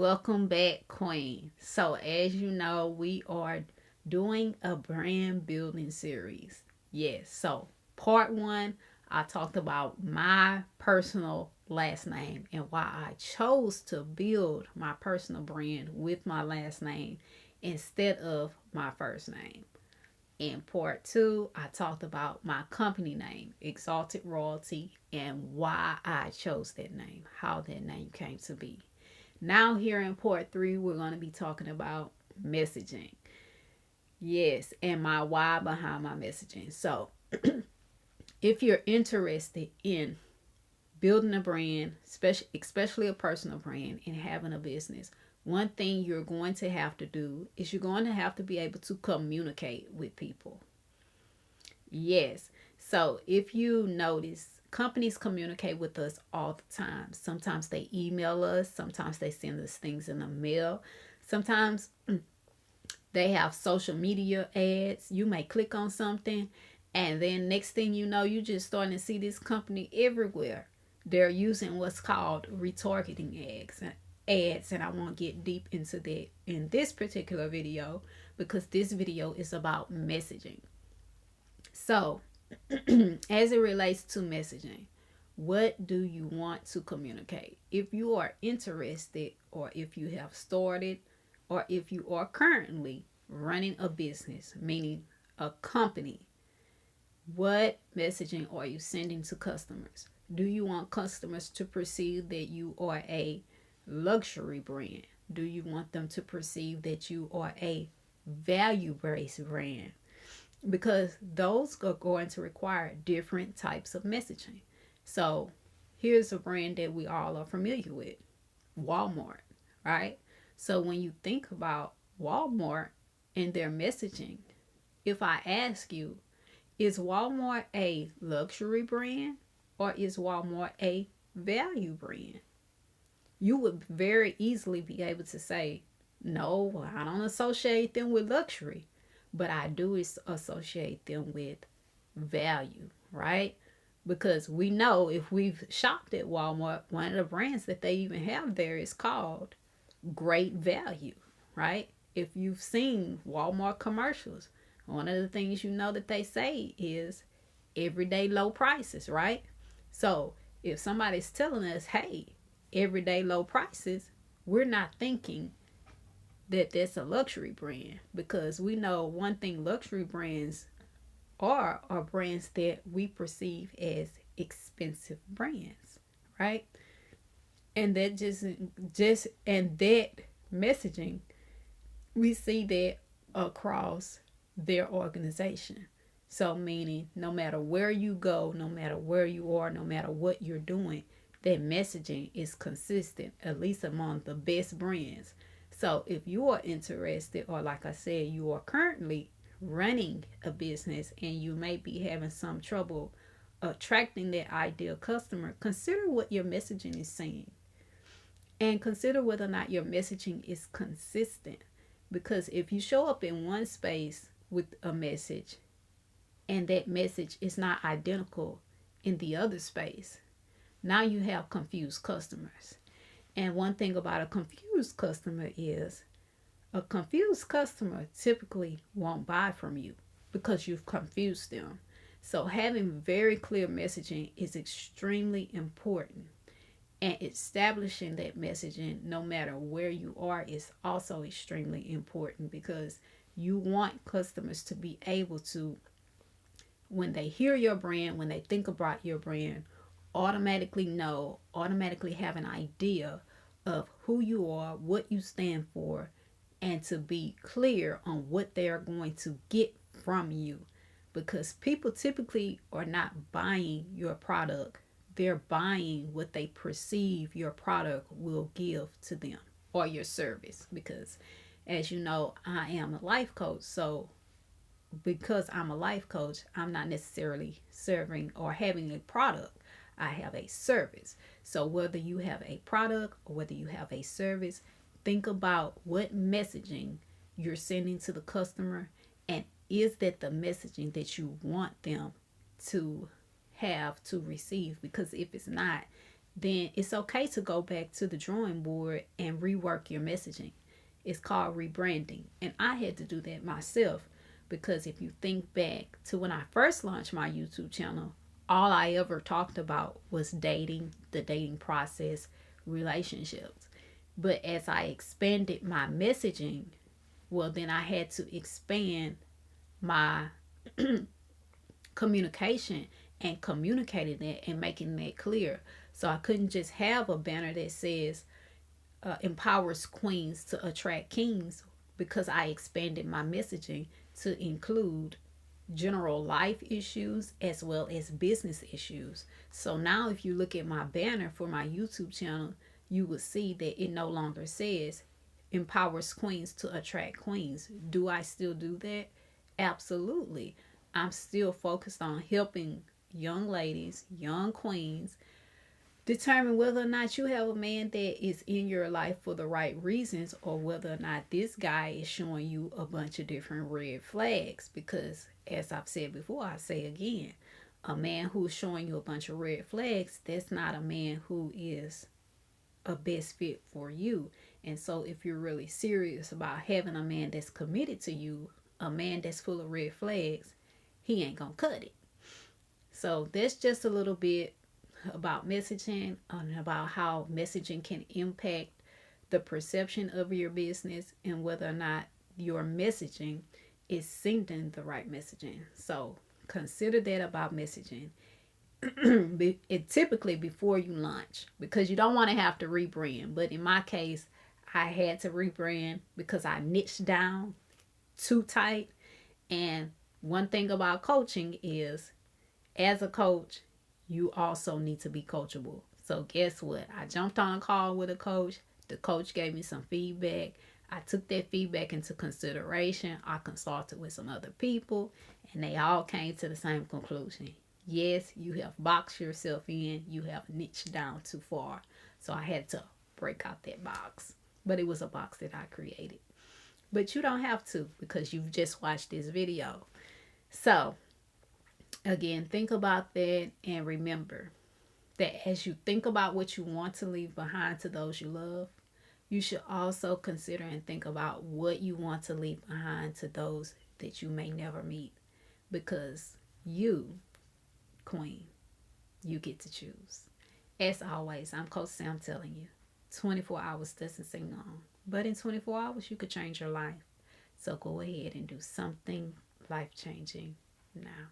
Welcome back, Queen. So, as you know, we are doing a brand building series. Yes, so part one, I talked about my personal last name and why I chose to build my personal brand with my last name instead of my first name. In part two, I talked about my company name, Exalted Royalty, and why I chose that name, how that name came to be. Now, here in part three, we're going to be talking about messaging. Yes, and my why behind my messaging. So, if you're interested in building a brand, especially a personal brand, and having a business, one thing you're going to have to do is you're going to have to be able to communicate with people. Yes. So if you notice, companies communicate with us all the time. Sometimes they email us, sometimes they send us things in the mail. Sometimes they have social media ads. You may click on something, and then next thing you know, you just starting to see this company everywhere. They're using what's called retargeting ads, and I won't get deep into that in this particular video because this video is about messaging. So, as it relates to messaging, what do you want to communicate? If you are interested, or if you have started, or if you are currently running a business, meaning a company, what messaging are you sending to customers? Do you want customers to perceive that you are a luxury brand? Do you want them to perceive that you are a value based brand? Because those are going to require different types of messaging. So here's a brand that we all are familiar with, Walmart, right? So when you think about Walmart and their messaging, if I ask you, is Walmart a luxury brand or is Walmart a value brand? You would very easily be able to say, no, I don't associate them with luxury, but I do associate them with value, right? Because we know if we've shopped at Walmart, one of the brands that they even have there is called Great Value, right? If you've seen Walmart commercials, one of the things you know that they say is everyday low prices, right? So if somebody's telling us, hey, everyday low prices, we're not thinking that that's a luxury brand, because we know one thing luxury brands are brands that we perceive as expensive brands, right? And that just and that messaging, we see that across their organization. So meaning no matter where you go, no matter where you are, no matter what you're doing, that messaging is consistent, at least among the best brands. So if you are interested, or like I said, you are currently running a business and you may be having some trouble attracting that ideal customer, consider what your messaging is saying, and consider whether or not your messaging is consistent. Because if you show up in one space with a message and that message is not identical in the other space, now you have confused customers. And one thing about a confused customer is a confused customer typically won't buy from you because you've confused them. So having very clear messaging is extremely important. And establishing that messaging, no matter where you are, is also extremely important, because you want customers to be able to, when they hear your brand, when they think about your brand, automatically have an idea of who you are, what you stand for, and to be clear on what they are going to get from you. Because people typically are not buying your product, they're buying what they perceive your product will give to them, or your service. Because as you know, I am a life coach. So because I'm a life coach, I'm not necessarily serving or having a product. I have a service. So whether you have a product or whether you have a service, think about what messaging you're sending to the customer, and is that the messaging that you want them to have to receive? Because if it's not, then it's okay to go back to the drawing board and rework your messaging. It's called rebranding. And I had to do that myself because if you think back to when I first launched my YouTube channel, all I ever talked about was dating, the dating process, relationships. But as I expanded my messaging, well, then I had to expand my communication and communicating that and making that clear. So I couldn't just have a banner that says empowers queens to attract kings because I expanded my messaging to include general life issues as well as business issues. So now, if you look at my banner for my YouTube channel, you will see that it no longer says empowers queens to attract queens. Do I still do that? Absolutely. I'm still focused on helping young ladies, young queens, determine whether or not you have a man that is in your life for the right reasons or whether or not this guy is showing you a bunch of different red flags. Because, as I've said before, I say again, a man who's showing you a bunch of red flags, that's not a man who is a best fit for you. And so, if you're really serious about having a man that's committed to you, a man that's full of red flags, he ain't gonna cut it. So, that's just a little bit about messaging and about how messaging can impact the perception of your business and whether or not your messaging is sending the right messaging. So consider that about messaging. It typically before you launch because you don't want to have to rebrand. But in my case, I had to rebrand because I niched down too tight. And one thing about coaching is, as a coach, you also need to be coachable. So guess what? I jumped on a call with a coach. The coach gave me some feedback. I took that feedback into consideration. I consulted with some other people, and they all came to the same conclusion. Yes, you have boxed yourself in. You have niched down too far. So I had to break out that box. But it was a box that I created. But you don't have to because you've just watched this video. So again, think about that and remember that as you think about what you want to leave behind to those you love, you should also consider and think about what you want to leave behind to those that you may never meet. Because you, Queen, you get to choose. As always, I'm Coach Sam telling you 24 hours doesn't seem long, but in 24 hours, you could change your life. So go ahead and do something life changing now.